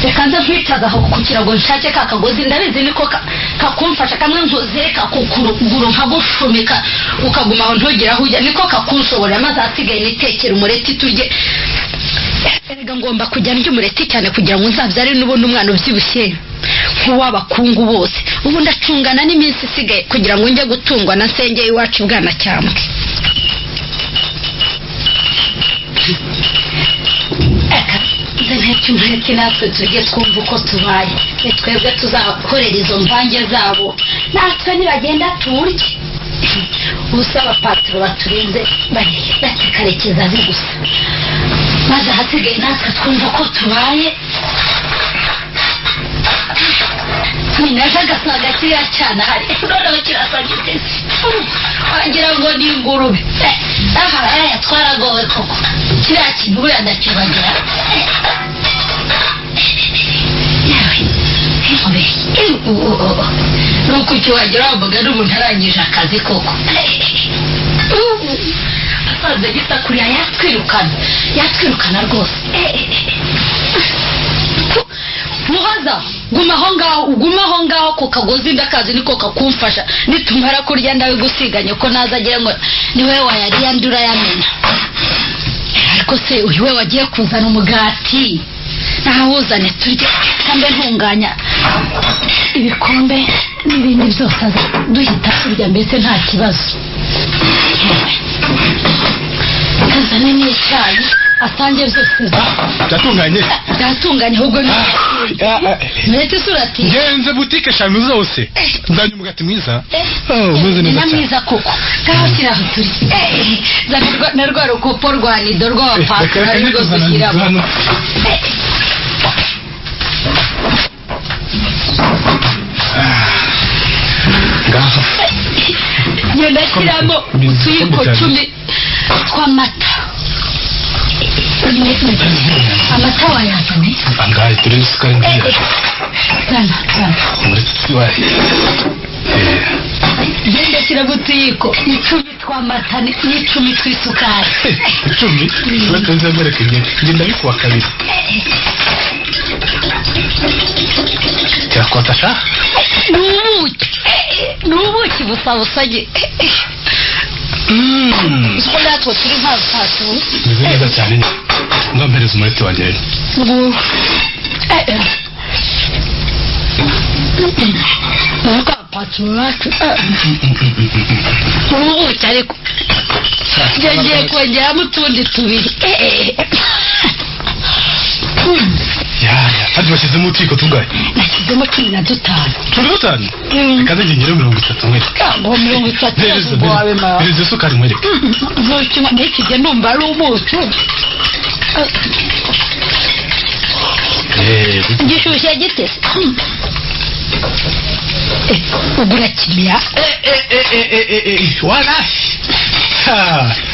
Reka nza kwicaza aho kukirago nshake kakagozi ndabizi niko kakumfasha kamwe nzoze kakukuru nkagushumika ukaguma aho ntogera aho ujya niko kakunshobora maze asigaye nitekera umureti turye. Erega ngomba kujya ndya umureti cyane kugira ngo nzabyare n'ubundi umwana ubyibushye nk'uw'abakungu bose. Ubu ndacungana n'iminsi isigaye kugira ngo njye gutungwa na sengeye iwacu bwana cyambwe. Ntacyo natwe tujye twumva uko tubaye. Twebwe tuzakorera izo mvange zabo natwe nibagenda turye. Usaba patro baturinze bati Karekezi azi gusa maze hasigaye natwe twumva uko tubaye. Minajaga saga kiriya cyana hari noneho kirasanga itesi wagira ngo ni ingurube. Aha twaragowe koko kiriya kintu buriya ndakibagira. Nuko icyo wagira wambaga n'umuntu arangije akazi koko. Asaze gisakuriya yatwirukana rwose. Muhaza gumaho ngaho ku kagozi ndakazi niko kakumfasha nitumara kurya ndawe gusiganya ko naza agiye ngo niwe wayariya ndura yamena. Ariko se uyu we wagiye kuzana umugati nahuzane turye kandi ntunganya ibikombe n'ibindi byose duhita turya mbese nta kibazo. Kazane n'icyayi asange byose byatunganye ahubwo Murete surati ngenze butike 5 zose nzanye umugati mwiza. Umeze neza cyane. Mwiza koko ngaho kiraho turi zanirwa na rwa rukopo rwa nido rw'abapaka ariko gushyiramo. Ngaho ngenda shyiramo utuyiko 10 tw'amata. Amata wayazanye angahe turi n'isukari ngiye sana muri twari ngenda shyiramo utuyiko 10 tw'amata n'10 tw'isukari. 10 batanze amerika ngenda bikuwa kabiri cyakota sha nubuki busabusage. Sola twa turi hafi nizo neza cyane ngampereza umureti wanjye rero. Nuka patulacu ariko ngiye kongera mutundi tubiri. Hadi bashyizemo utiko tungaye? Nashyizemo 15. 15? Kaze ngire 30 mwere. Ngo 30 ngo wawe ma. Pereze sukari mwere. Nzokima ndikije ndumva ari umucu. Gishushye gitese. Ugura kimya. Wala.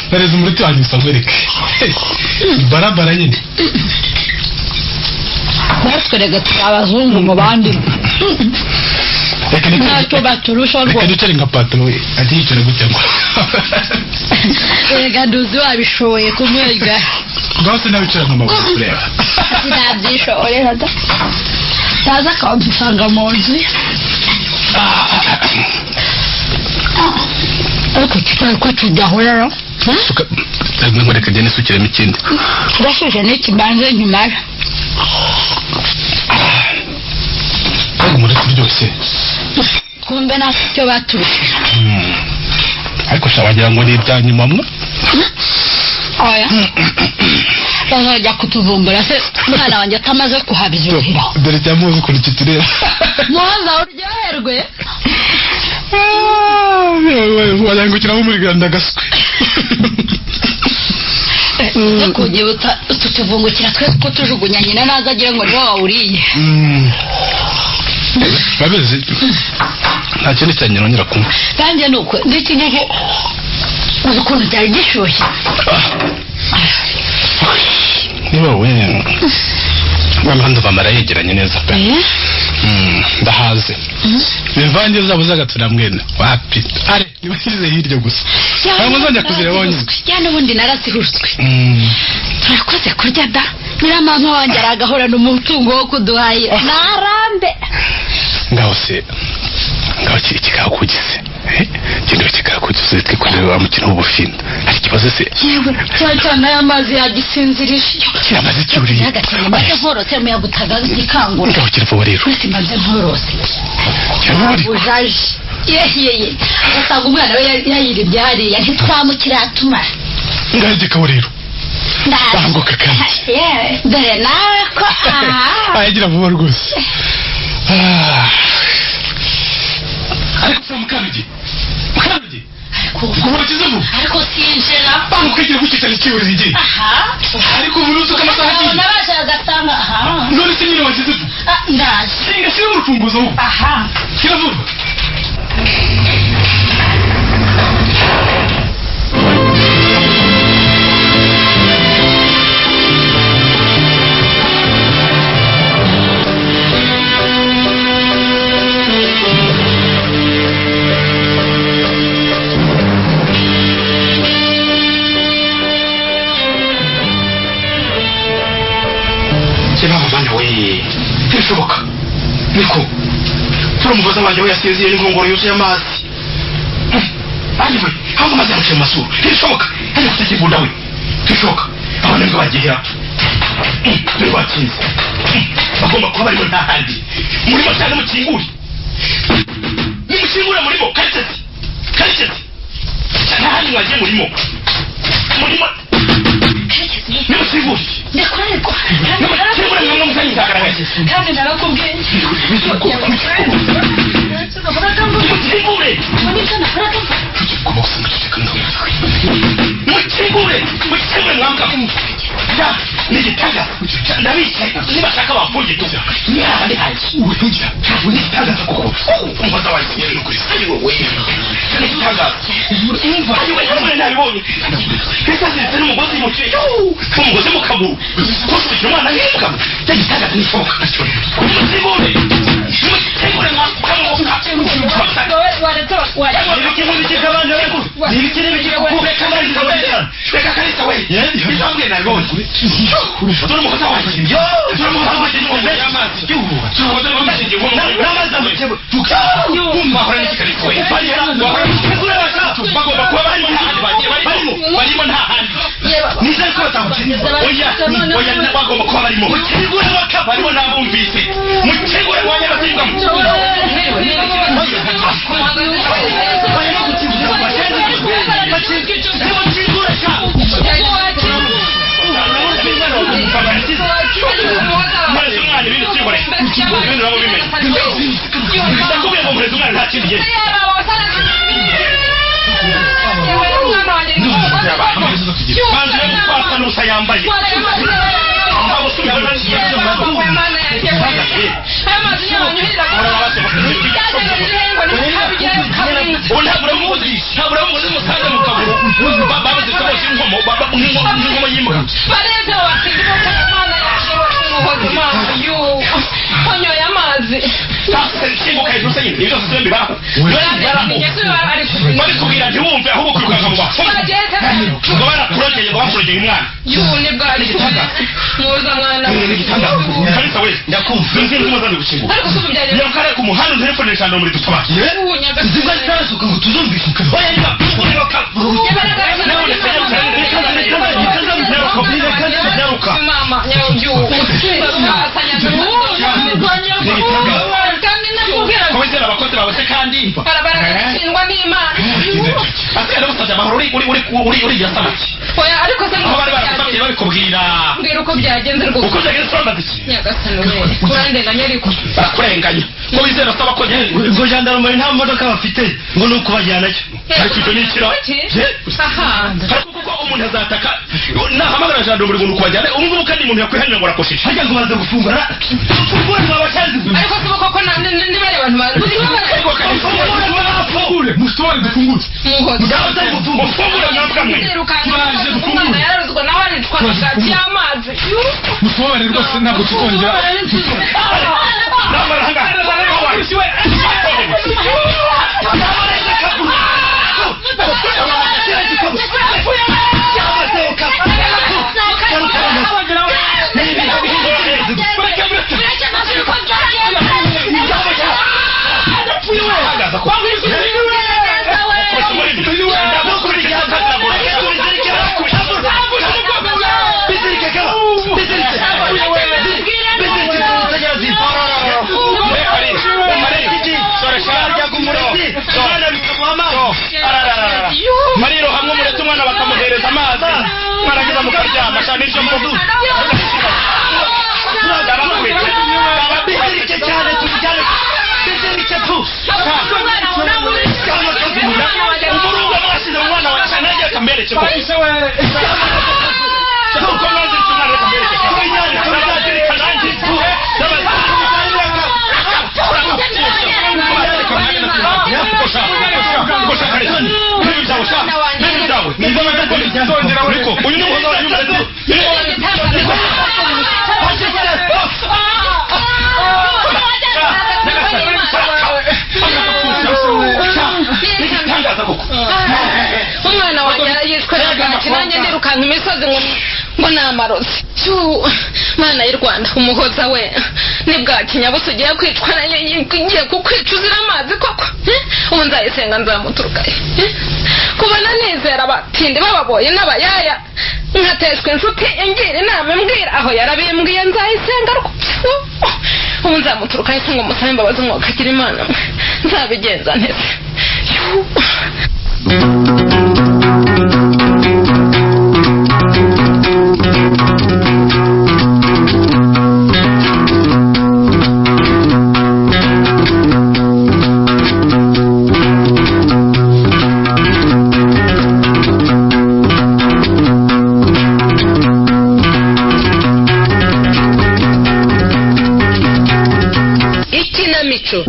Pereze umuriti wanyu usangwereke. Barabara nyine. batwereka turi abazungu mu bandi ntacyo baturusha rwose reka ducare nka patro agiye yicara gutya ngo reka nduzi wabishoboye kumwereka rwose nabicara nk'amaguru kureba sinabyishoborera da yaza akadusanga mu nzu ariko kitari ko tudahurira ngo reka jya nisukiremo ikindi urashije n'ikibanza nyumara ariko muri turyoshye kumbe nasi icyo baturushije ariko sha wagira ngo ni ibyanyuma mwe oya bazajya kutuvumbura se mwana wanjye atamaze kuhabyuhira dore cyamuzi ukuntu kitureba muhaza uryoherwe wagira ngo kiramo muri Rwanda gaswe kugibutsa tutuvungukira twese ko tujugunya nyina naza agira ngo niwe wawuriye babizi nta kindi cyanyira nyira kumwe kandi nuko ndiki nige uzi ukuntu cyari gishyushye niba we bamanda bamara yegeranye neza pe ndahaze bivange zabo zagatura mwene wapi are nibize hirya gusa ntabwo nzajya kuzira bonyine cyane ubundi narazihutswe turakoze kurya da nira mama wanjye aragahorana umutungo wo kuduhahira narambe ngaho se ngaho kikaho kugize kino kikaho kugize twikorera wa mukino w'ubufinda ari kibazo se yewe cyane y'amazi yagisinzirije kiramaze cyuriye maze nkorose mu yagutaga zikangura ngaho kirvo rero twese maze nkorose ujaje yeye asanga umwana we yayiribye hariya ntitwamukira atumara ngaho kikaho rero ndahanguka kandi dore nawe ko ayigira vuba rwose ariko se mukabije kubakizeho ariko sinjera bamukagira gukitana ikiburire igihe ariko uburuzi k'amasaha agiye nabashaga agatanga none se nyine wakizeho ndazi singa shyira urufunguzo shyira vuba bishoboka niko turamubaza wanjye we yasinziye n'ingongoro yuzuye amazi ariwe aho amazi yamuciye mu masuru bishoboka ariko kutakivunda we bishoboka abana nibwo bagihera dore bakinze bagomba kuba barimo nta handi murimo cyane mukingure nimukingure murimo karitesi nta handi mwagiye murimo nimukingure ndakorerwa nimukingure mwe muzanyitagara wese kandi narakubwiye nimukingure mukingure mwambwa nigitaga ndabice nibashaka bafunge tu nihandi haje ubutungira nigitaga koko umbaza wagiye no kuri ari wowe nigitaga umva ariwe hamwe nabibonye kesa zise n'umugozi muciye umugozi mu kaguru kose umwana yiruka nigitaga nishoka mukingure reka kalisa we izambwe nabibonye turi umukozi wakinye barimo nta handi nizere ko batagukiriye oya bagomba kuba barimo mukingure waka barimo nabumvise mukingure wanya batingamo muhoza mama yo konyoye amazi simbuka hejuru se nyine ibyo byose bibaho bari kubwira ntiwumve ahubwo kwirukanka mu bafumu ngo barakurogeye ngo bakurogeye umwana yune bwari muhoza mwana kalisa we ndakumva nzi muzana gukinguka ariko se byajye yakare ku muhanda telefone eshanu muri dutabaki zibwa zitasuka ngo tuzumvise oya niba mama nyawuju kubizera abakozi bawe se kandi barashingwa n'Imana akana busajya amahoro uri yasamaki oya ariko se aho bari barasabye babikubwira mbwira uko byagenze rwose uko byagenze sonda iki nyagasani we kurandenganya ariko barakurenganya ko bizera saba ko ngo gendarme nta modoka bafite ngo nuko bajyana cyo ariko icyo ni ikira aha kuko umuntu azataka nahamagara gendarme ngo nuko bajyana ubu kandi umuntu yakwihanira ngo arakosheje hajya ngo baze gufungura abashazi ariko se koko ni bari abantu bazi musitwari dufungure mufungure mwamkamwe umwana yararuzwa nawe aritwara ishati y'amazi musitwari rwose ntabwo tukongera mariro hamwe muretse umwana bakamuhereza amazi maragiza mukaryama cyane ibyo mvudu bizirike cyane tujyane bizirike tu umurugo mwasize umwana wa cyane yagiye akambereke ko kuko mwazirike umwana akambereke turabazirika nanjye uyu ni umuhoza w'umurezi umwana wanjye yitwara bwaki nanjye ndirukanka imisozi ngo ni amarozi mana y'u Rwanda umuhoza we ni bwaki nyabusa ugiye kwicwa ngiye kukwica uzira amazi koko ubu nzayisenga nzamuturukayo kubona nizera abatindi bababoye n'abayaya nkateshwa inshuti ingira inama imbwira aho yarabimbwiye nzayisenga ubu nzamuturukayo se ngo musabe imbabazi mwakagira Imana mwe nzabigenza ntese ikinamico